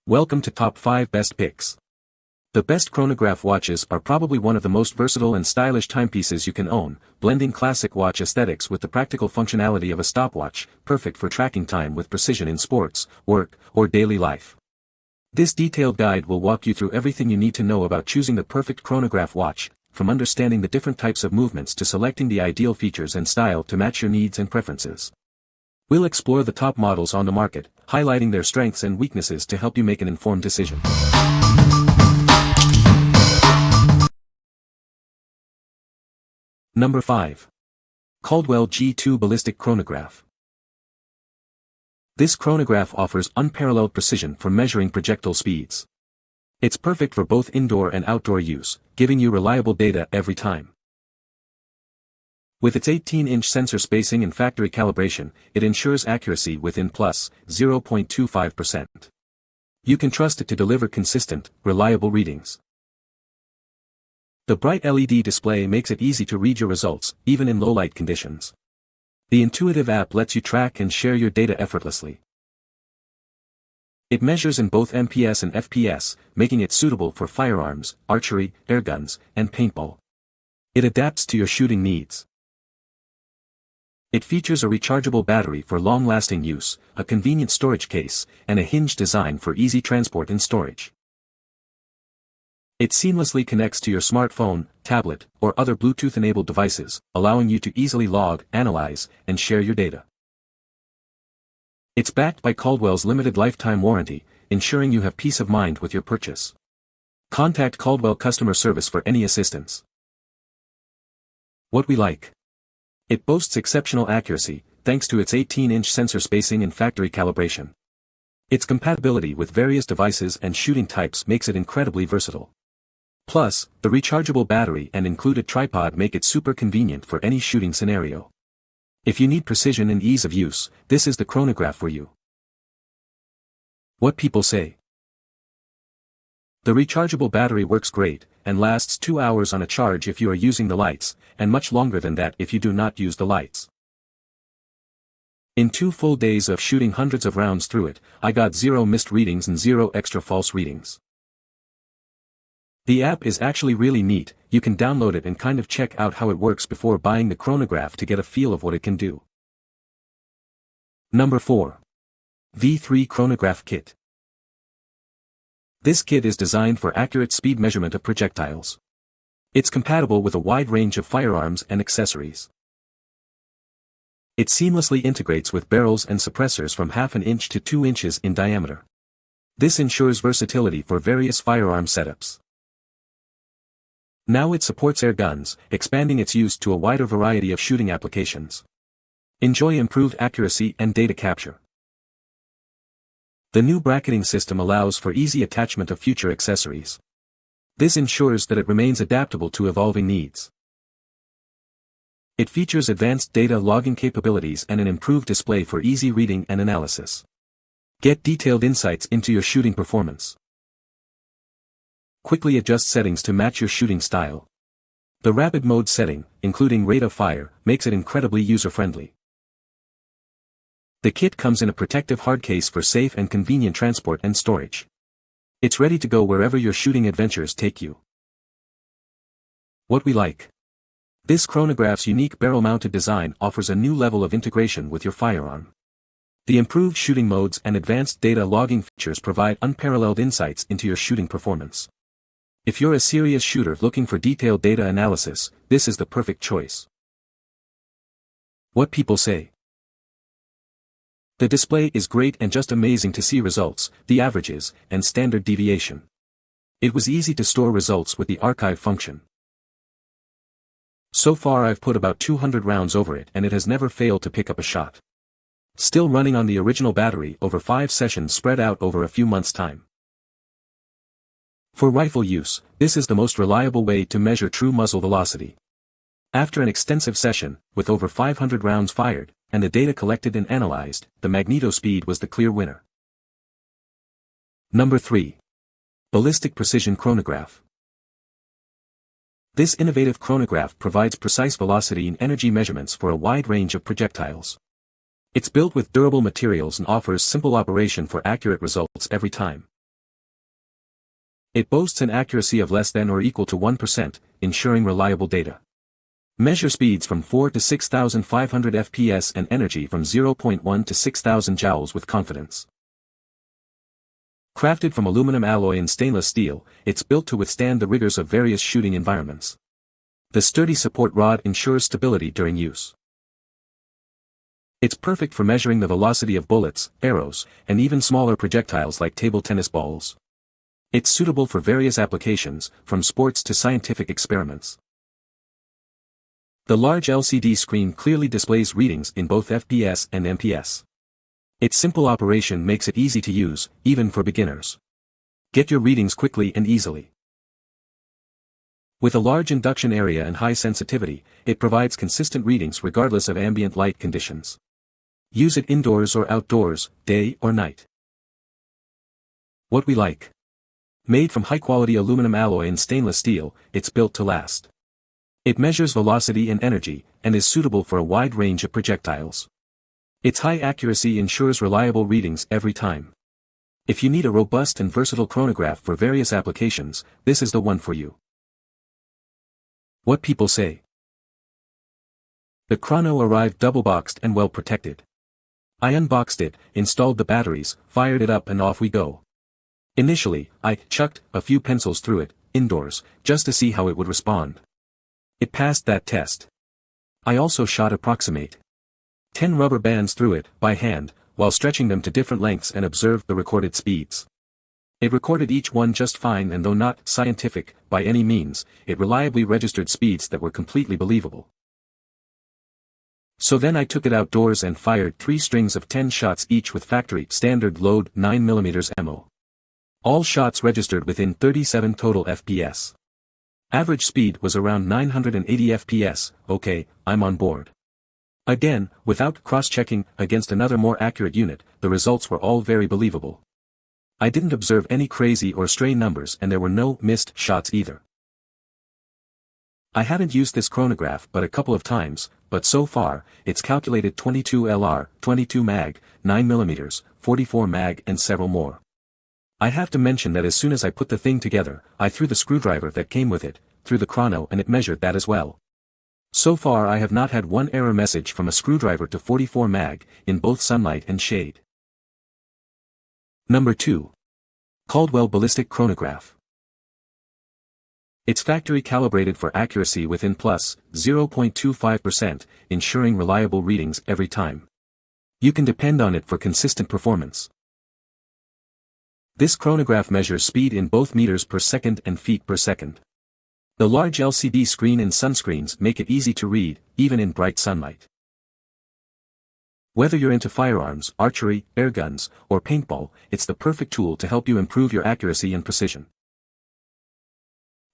Welcome to Top 5 Best Picks. The best chronograph watches are probably one of the most versatile and stylish timepieces you can own, blending classic watch aesthetics with the practical functionality of a stopwatch, perfect for tracking time with precision in sports, work, or daily life. This detailed guide will walk you through everything you need to know about choosing the perfect chronograph watch, from understanding the different types of movements to selecting the ideal features and style to match your needs and preferences. We'll explore the top models on the market, highlighting their strengths and weaknesses to help you make an informed decision. Number 5. Caldwell G2 Ballistic Chronograph. This chronograph offers unparalleled precision for measuring projectile speeds. It's perfect for both indoor and outdoor use, giving you reliable data every time. With its 18-inch sensor spacing and factory calibration, it ensures accuracy within plus 0.25%. You can trust it to deliver consistent, reliable readings. The bright LED display makes it easy to read your results, even in low-light conditions. The intuitive app lets you track and share your data effortlessly. It measures in both MPS and FPS, making it suitable for firearms, archery, airguns, and paintball. It adapts to your shooting needs. It features a rechargeable battery for long-lasting use, a convenient storage case, and a hinge design for easy transport and storage. It seamlessly connects to your smartphone, tablet, or other Bluetooth-enabled devices, allowing you to easily log, analyze, and share your data. It's backed by Caldwell's limited lifetime warranty, ensuring you have peace of mind with your purchase. Contact Caldwell customer service for any assistance. What we like. It boasts exceptional accuracy, thanks to its 18-inch sensor spacing and factory calibration. Its compatibility with various devices and shooting types makes it incredibly versatile. Plus, the rechargeable battery and included tripod make it super convenient for any shooting scenario. If you need precision and ease of use, this is the chronograph for you. What people say. The rechargeable battery works great, and lasts 2 hours on a charge if you are using the lights, and much longer than that if you do not use the lights. In 2 full days of shooting hundreds of rounds through it, I got 0 missed readings and 0 extra false readings. The app is actually really neat. You can download it and kind of check out how it works before buying the chronograph to get a feel of what it can do. Number 4. V3 Chronograph Kit. This kit is designed for accurate speed measurement of projectiles. It's compatible with a wide range of firearms and accessories. It seamlessly integrates with barrels and suppressors from 1/2 inch to 2 inches in diameter. This ensures versatility for various firearm setups. Now it supports air guns, expanding its use to a wider variety of shooting applications. Enjoy improved accuracy and data capture. The new bracketing system allows for easy attachment of future accessories. This ensures that it remains adaptable to evolving needs. It features advanced data logging capabilities and an improved display for easy reading and analysis. Get detailed insights into your shooting performance. Quickly adjust settings to match your shooting style. The rapid mode setting, including rate of fire, makes it incredibly user-friendly. The kit comes in a protective hard case for safe and convenient transport and storage. It's ready to go wherever your shooting adventures take you. What we like. This chronograph's unique barrel-mounted design offers a new level of integration with your firearm. The improved shooting modes and advanced data logging features provide unparalleled insights into your shooting performance. If you're a serious shooter looking for detailed data analysis, this is the perfect choice. What people say. The display is great and just amazing to see results, the averages, and standard deviation. It was easy to store results with the archive function. So far I've put about 200 rounds over it and it has never failed to pick up a shot. Still running on the original battery over 5 sessions spread out over a few months' time. For rifle use, this is the most reliable way to measure true muzzle velocity. After an extensive session, with over 500 rounds fired, and the data collected and analyzed, the magneto speed was the clear winner. Number 3. Ballistic Precision Chronograph. This innovative chronograph provides precise velocity and energy measurements for a wide range of projectiles. It's built with durable materials and offers simple operation for accurate results every time. It boasts an accuracy of less than or equal to 1%, ensuring reliable data. Measure speeds from 4 to 6,500 fps and energy from 0.1 to 6,000 joules with confidence. Crafted from aluminum alloy and stainless steel, it's built to withstand the rigors of various shooting environments. The sturdy support rod ensures stability during use. It's perfect for measuring the velocity of bullets, arrows, and even smaller projectiles like table tennis balls. It's suitable for various applications, from sports to scientific experiments. The large LCD screen clearly displays readings in both FPS and MPS. Its simple operation makes it easy to use, even for beginners. Get your readings quickly and easily. With a large induction area and high sensitivity, it provides consistent readings regardless of ambient light conditions. Use it indoors or outdoors, day or night. What we like. Made from high-quality aluminum alloy and stainless steel, it's built to last. It measures velocity and energy, and is suitable for a wide range of projectiles. Its high accuracy ensures reliable readings every time. If you need a robust and versatile chronograph for various applications, this is the one for you. What people say. The Chrono arrived double-boxed and well protected. I unboxed it, installed the batteries, fired it up and off we go. Initially, I chucked a few pencils through it, indoors, just to see how it would respond. It passed that test. I also shot approximate 10 rubber bands through it, by hand, while stretching them to different lengths and observed the recorded speeds. It recorded each one just fine, and though not scientific, by any means, it reliably registered speeds that were completely believable. So then I took it outdoors and fired 3 strings of 10 shots each with factory standard load 9mm ammo. All shots registered within 37 total FPS. Average speed was around 980 FPS, okay, I'm on board. Again, without cross-checking against another more accurate unit, the results were all very believable. I didn't observe any crazy or stray numbers, and there were no missed shots either. I haven't used this chronograph but a couple of times, but so far, it's calculated 22 LR, 22 mag, 9mm, 44 mag and several more. I have to mention that as soon as I put the thing together, I threw the screwdriver that came with it, through the chrono, and it measured that as well. So far I have not had one error message from a screwdriver to 44 mag, in both sunlight and shade. Number 2. Caldwell Ballistic Chronograph. It's factory calibrated for accuracy within plus 0.25%, ensuring reliable readings every time. You can depend on it for consistent performance. This chronograph measures speed in both meters per second and feet per second. The large LCD screen and sunscreens make it easy to read, even in bright sunlight. Whether you're into firearms, archery, air guns, or paintball, it's the perfect tool to help you improve your accuracy and precision.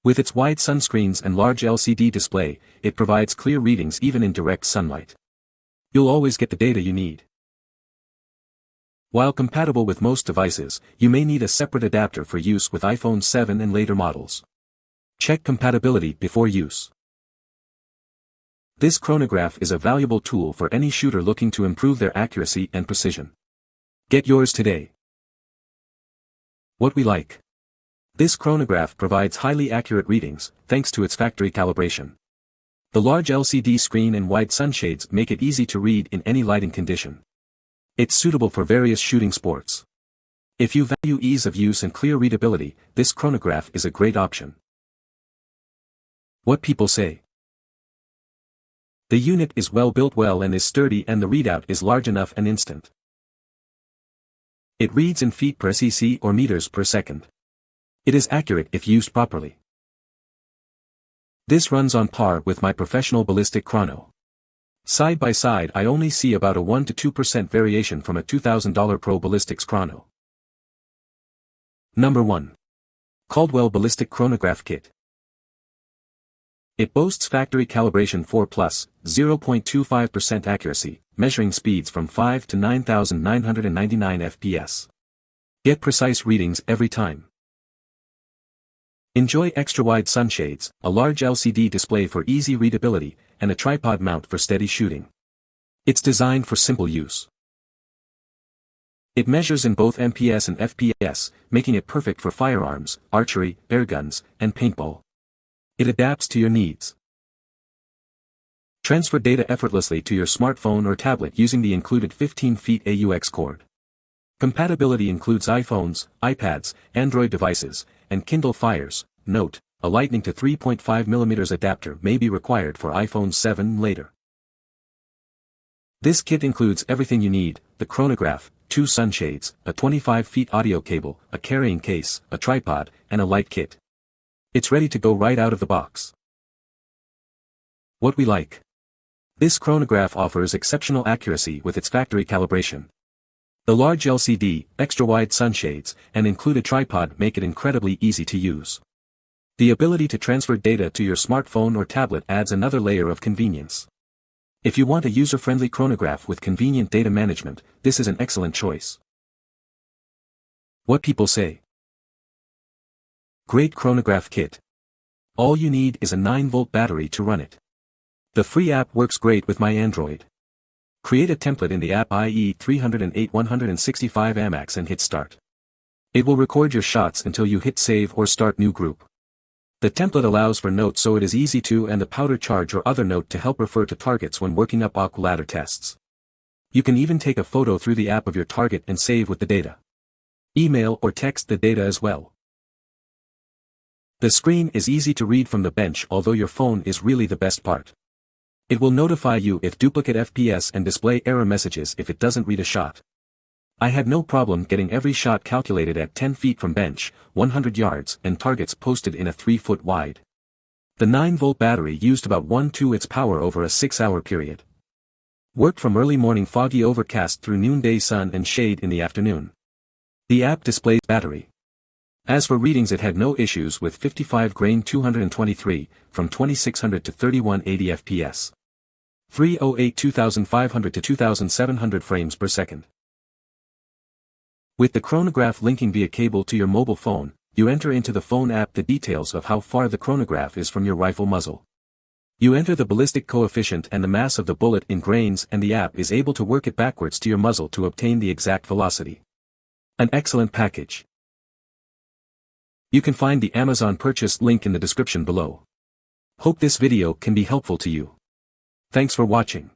With its wide sunscreens and large LCD display, it provides clear readings even in direct sunlight. You'll always get the data you need. While compatible with most devices, you may need a separate adapter for use with iPhone 7 and later models. Check compatibility before use. This chronograph is a valuable tool for any shooter looking to improve their accuracy and precision. Get yours today. What we like. This chronograph provides highly accurate readings, thanks to its factory calibration. The large LCD screen and wide sunshades make it easy to read in any lighting condition. It's suitable for various shooting sports. If you value ease of use and clear readability, this chronograph is a great option. What people say. The unit is well built and is sturdy, and the readout is large enough and instant. It reads in feet per sec or meters per second. It is accurate if used properly. This runs on par with my professional ballistic chrono. Side by side I only see about a 1 to 2% variation from a $2,000 Pro Ballistics chrono. Number 1. Caldwell Ballistic Chronograph Kit. It boasts factory calibration 4 plus, 0.25% accuracy, measuring speeds from 5 to 9,999 FPS. Get precise readings every time. Enjoy extra-wide sunshades, a large LCD display for easy readability, and a tripod mount for steady shooting. It's designed for simple use. It measures in both MPS and FPS, making it perfect for firearms, archery, airguns, and paintball. It adapts to your needs. Transfer data effortlessly to your smartphone or tablet using the included 15 feet AUX cord. Compatibility includes iPhones, iPads, Android devices, and Kindle Fires. Note, a Lightning to 3.5mm adapter may be required for iPhone 7 later. This kit includes everything you need: the chronograph, 2 sunshades, a 25 feet audio cable, a carrying case, a tripod, and a light kit. It's ready to go right out of the box. What we like. This chronograph offers exceptional accuracy with its factory calibration. The large LCD, extra-wide sunshades, and included tripod make it incredibly easy to use. The ability to transfer data to your smartphone or tablet adds another layer of convenience. If you want a user-friendly chronograph with convenient data management, this is an excellent choice. What people say. Great chronograph kit. All you need is a 9-volt battery to run it. The free app works great with my Android. Create a template in the app, i.e. 308 165 AMAX, and hit start. It will record your shots until you hit save or start new group. The template allows for notes, so it is easy to and the powder charge or other note to help refer to targets when working up AUK ladder tests. You can even take a photo through the app of your target and save with the data. Email or text the data as well. The screen is easy to read from the bench, although your phone is really the best part. It will notify you if duplicate FPS and display error messages if it doesn't read a shot. I had no problem getting every shot calculated at 10 feet from bench, 100 yards, and targets posted in a 3-foot wide. The 9-volt battery used about 1/2 its power over a 6-hour period. Worked from early morning foggy overcast through noonday sun and shade in the afternoon. The app displays battery. As for readings, it had no issues with 55 grain 223, from 2600 to 3180 FPS. 308 2500 to 2700 frames per second. With the chronograph linking via cable to your mobile phone, you enter into the phone app the details of how far the chronograph is from your rifle muzzle. You enter the ballistic coefficient and the mass of the bullet in grains, and the app is able to work it backwards to your muzzle to obtain the exact velocity. An excellent package. You can find the Amazon purchase link in the description below. Hope this video can be helpful to you. Thanks for watching.